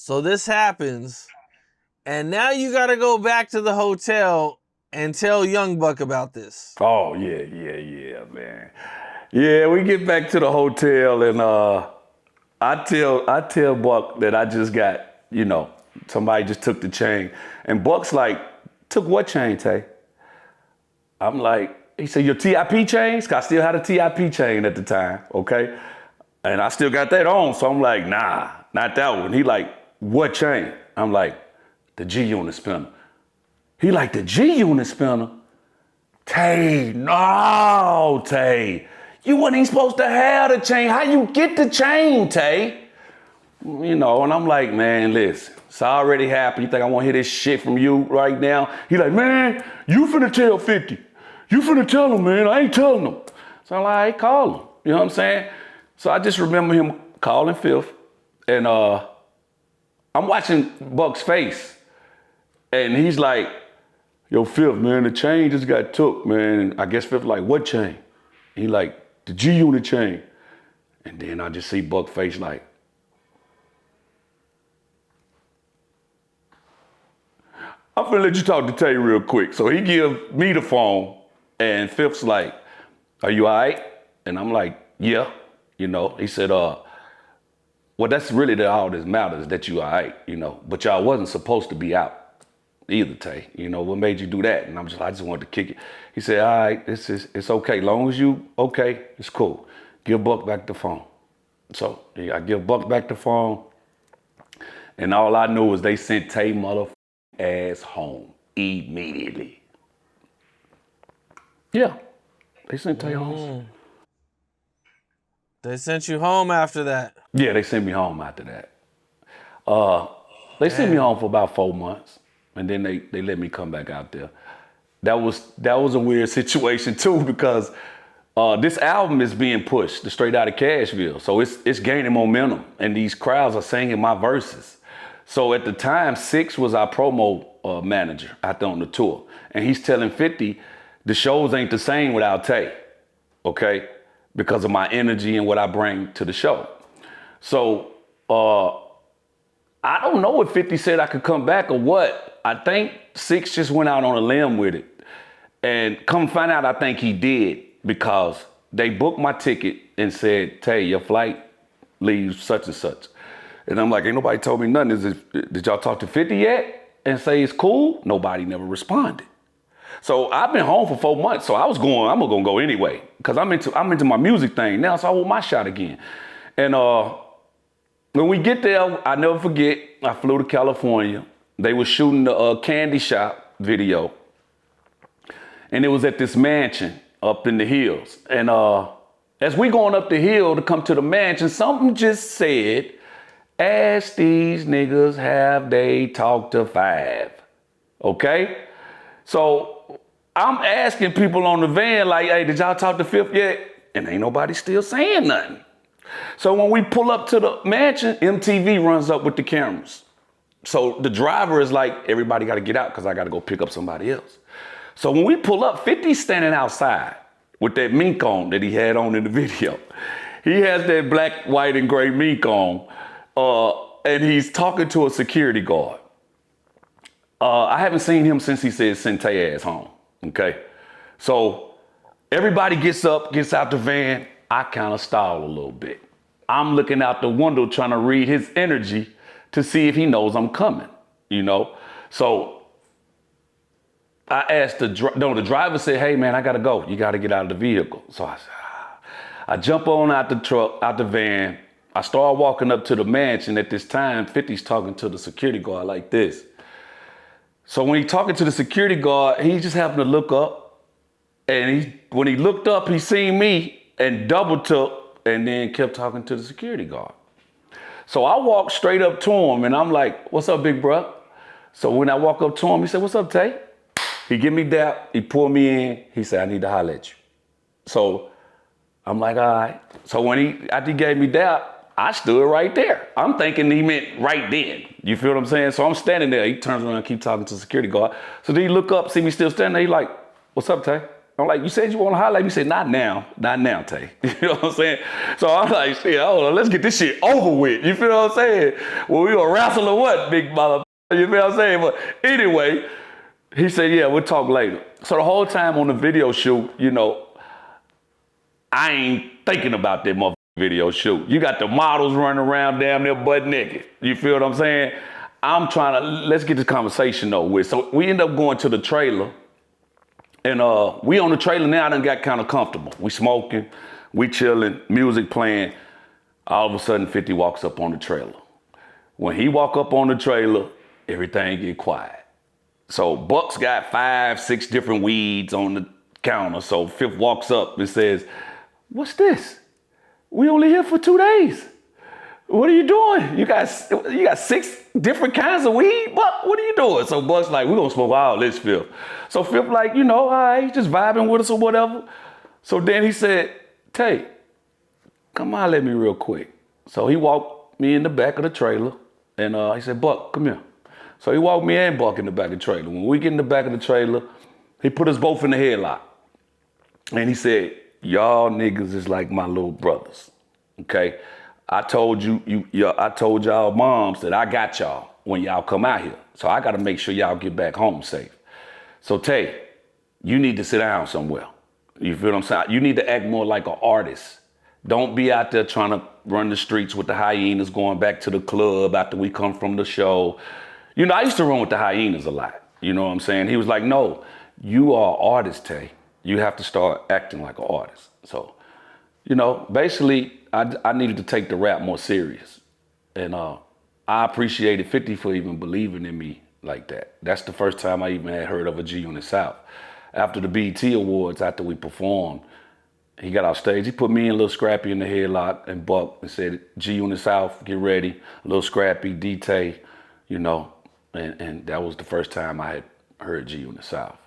So this happens, and now you got to go back to the hotel and tell Young Buck about this. Oh, yeah, man. Yeah, we get back to the hotel and I tell Buck that I just got, somebody just took the chain. And Buck's like, took what chain, Tay? I'm like, he said, your TIP chains? 'Cause I still had a TIP chain at the time, okay? And I still got that on. So I'm like, nah, not that one. He like, what chain? I'm like, the G unit spinner. He like, the G unit spinner? Tay, no, Tay. You wasn't even supposed to have the chain. How you get the chain, Tay? And I'm like, man, listen, it's already happened. You think I want to hear this shit from you right now? He like, man, you finna tell 50. You finna tell him, man. I ain't telling him. So I'm like, call him. You know what I'm saying? So I just remember him calling Fifth, and I'm watching Buck's face, and he's like, yo, Fifth, man, the chain just got took, man. And I guess Fifth like, what chain? He like, the G unit chain. And then I just see Buck's face like, I'm finna let you talk to Tay real quick. So he give me the phone, and Fifth's like, are you all right? And I'm like, yeah. He said, well, that's really all that matters, that you all right, But y'all wasn't supposed to be out either, Tay. What made you do that? And I just wanted to kick it. He said, all right, it's okay. Long as you okay, it's cool. Give Buck back the phone. So I give Buck back the phone, and all I knew was they sent Tay ass home immediately. Yeah, they sent Tay home. They sent you home after that. Yeah, they sent me home after that. They sent me home for about 4 months, and then they let me come back out there. That was a weird situation too, because this album is being pushed, the Straight Outta Cashville, so it's gaining momentum, and these crowds are singing my verses. So at the time, Six was our promo manager out there on the tour, and he's telling 50, the shows ain't the same without Tay, okay? Because of my energy and what I bring to the show. So I don't know if 50 said I could come back or what. I think Six just went out on a limb with it. And come find out, I think he did, because they booked my ticket and said, Tay, your flight leaves such and such. And I'm like, ain't nobody told me nothing. Did y'all talk to 50 yet and say it's cool? Nobody never responded. So I've been home for 4 months, so I'm gonna go anyway, because I'm into my music thing now, so I want my shot again. And when we get there, I never forget, I flew to California. They were shooting the Candy Shop video, and it was at this mansion up in the hills. And as we going up the hill to come to the mansion, something just said, ask these niggas have they talked to Five, okay? So I'm asking people on the van like, hey, did y'all talk to Fifth yet? And ain't nobody still saying nothing. So when we pull up to the mansion, MTV runs up with the cameras. So the driver is like, everybody got to get out because I got to go pick up somebody else. So when we pull up, 50's standing outside with that mink on that he had on in the video. He has that black, white, and gray mink on, and he's talking to a security guard. I haven't seen him since he said send Tay ass home, okay? So everybody gets up, gets out the van. I kind of stall a little bit. I'm looking out the window trying to read his energy to see if he knows I'm coming, So I asked the driver said, hey man, I gotta go. You gotta get out of the vehicle. So I said, I jump on out the truck, out the van. I start walking up to the mansion. At this time, 50's talking to the security guard like this. So when he's talking to the security guard, he just happened to look up, and when he looked up, he seen me and double took, and then kept talking to the security guard. So I walked straight up to him, and I'm like, what's up, big bro? So when I walk up to him, he said, what's up, Tay? He give me dap, he pulled me in, he said, I need to holler at you. So I'm like, all right. So after he gave me dap, I stood right there. I'm thinking he meant right then. You feel what I'm saying? So I'm standing there. He turns around and keep talking to the security guard. So then he look up, see me still standing there. He like, what's up, Tay? I'm like, you said you want to holler at me? He said, not now, Tay. You know what I'm saying? So I'm like, shit, hold on, let's get this shit over with. You feel what I'm saying? Well, we gonna wrestle or what, big mother? You feel what I'm saying? But anyway, he said, yeah, we'll talk later. So the whole time on the video shoot, you know, I ain't thinking about that motherfucking video shoot. You got the models running around damn near butt naked. You feel what I'm saying? I'm trying to, let's get this conversation over with. So we end up going to the trailer. And we on the trailer now, I done got kind of comfortable. We smoking, we chilling, music playing. All of a sudden, 50 walks up on the trailer. When he walk up on the trailer, everything get quiet. So Buck's got 5, 6 different weeds on the counter. So Fifth walks up and says, what's this? We only here for 2 days. What are you doing? You got 6 different kinds of weed? Buck, what are you doing? So Buck's like, we're gonna smoke all this, Fifth. So Fifth like, you know, all right, just vibing with us or whatever. So then he said, Tay, come holler at me real quick. So he walked me in the back of the trailer and he said, Buck, come here. So he walked me and Buck in the back of the trailer. When we get in the back of the trailer, he put us both in the headlock. And he said, y'all niggas is like my little brothers, okay? I told I told y'all moms that I got y'all when y'all come out here. So I gotta make sure y'all get back home safe. So Tay, you need to sit down somewhere. You feel what I'm saying? You need to act more like an artist. Don't be out there trying to run the streets with the Hyenas, going back to the club after we come from the show. You know, I used to run with the Hyenas a lot. You know what I'm saying? He was like, no, you are an artist, Tay. You have to start acting like an artist. So, you know, basically, I needed to take the rap more serious. And I appreciated 50 for even believing in me like that. That's the first time I even had heard of a G Unit South. After the BET Awards, after we performed, he got off stage. He put me and Lil Scrappy in the headlock and Buck and said, G Unit South, get ready. Lil Scrappy, D-Tay, you know, and that was the first time I had heard G Unit South.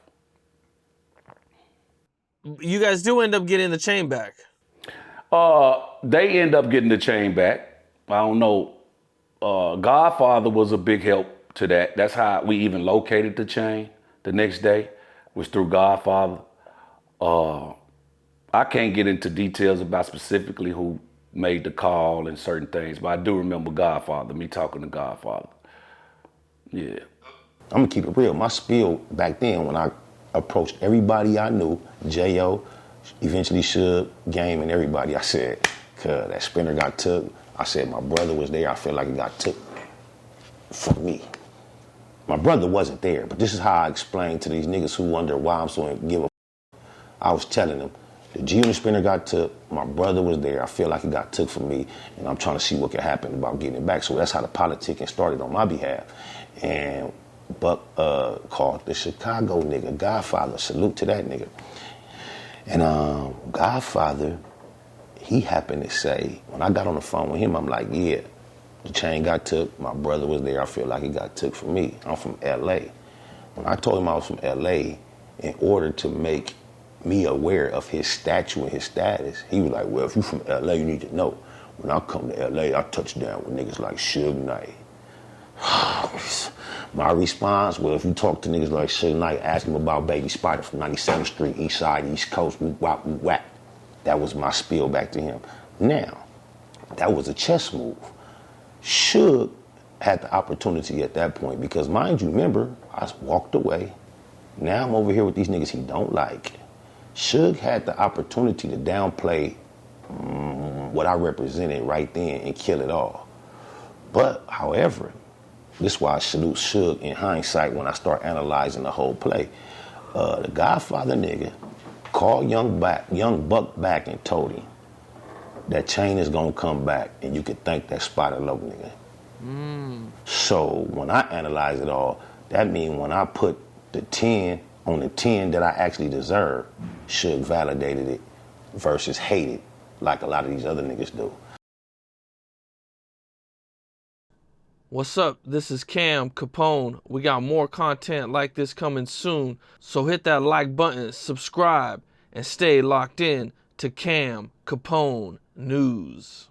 You guys do end up getting the chain back. They end up getting the chain back. I don't know. Godfather was a big help to that. That's how we even located the chain the next day, was through Godfather. I can't get into details about specifically who made the call and certain things, but I do remember Godfather, me talking to Godfather. Yeah. I'm gonna keep it real. My spiel back then when I approached everybody I knew, J.O., eventually Suge, Game, and everybody, I said, cuz that spinner got took. I said, my brother was there. I feel like it got took from me. My brother wasn't there, but this is how I explained to these niggas who wonder why I'm so give a I was telling them, the G-Unit spinner got took, my brother was there. I feel like it got took from me, and I'm trying to see what could happen about getting it back. So that's how the politicking started on my behalf. And Buck called the Chicago nigga, Godfather, salute to that nigga. And Godfather, he happened to say, when I got on the phone with him, I'm like, yeah, the chain got took. My brother was there. I feel like it got took from me. I'm from L.A. When I told him I was from L.A., in order to make me aware of his stature and his status, he was like, well, if you from L.A., you need to know. When I come to L.A., I touch down with niggas like Suge Knight. My response, well, if you talk to niggas like Suge Knight, ask him about Baby Spider from 97th Street, East Side, East Coast, wop, whack. That was my spiel back to him. Now, that was a chess move. Suge had the opportunity at that point because, mind you, remember, I walked away. Now I'm over here with these niggas he don't like. Suge had the opportunity to downplay what I represented right then and kill it all. But, however, this is why I salute Suge in hindsight when I start analyzing the whole play. The Godfather nigga called Young Buck back and told him that chain is gonna come back and you can thank that spotted love nigga. So when I analyze it all, that means when I put the 10 on the 10 that I actually deserve, Suge validated it versus hated like a lot of these other niggas do. What's up? This is Cam Capone. We got more content like this coming soon, so hit that like button, subscribe, and stay locked in to Cam Capone News.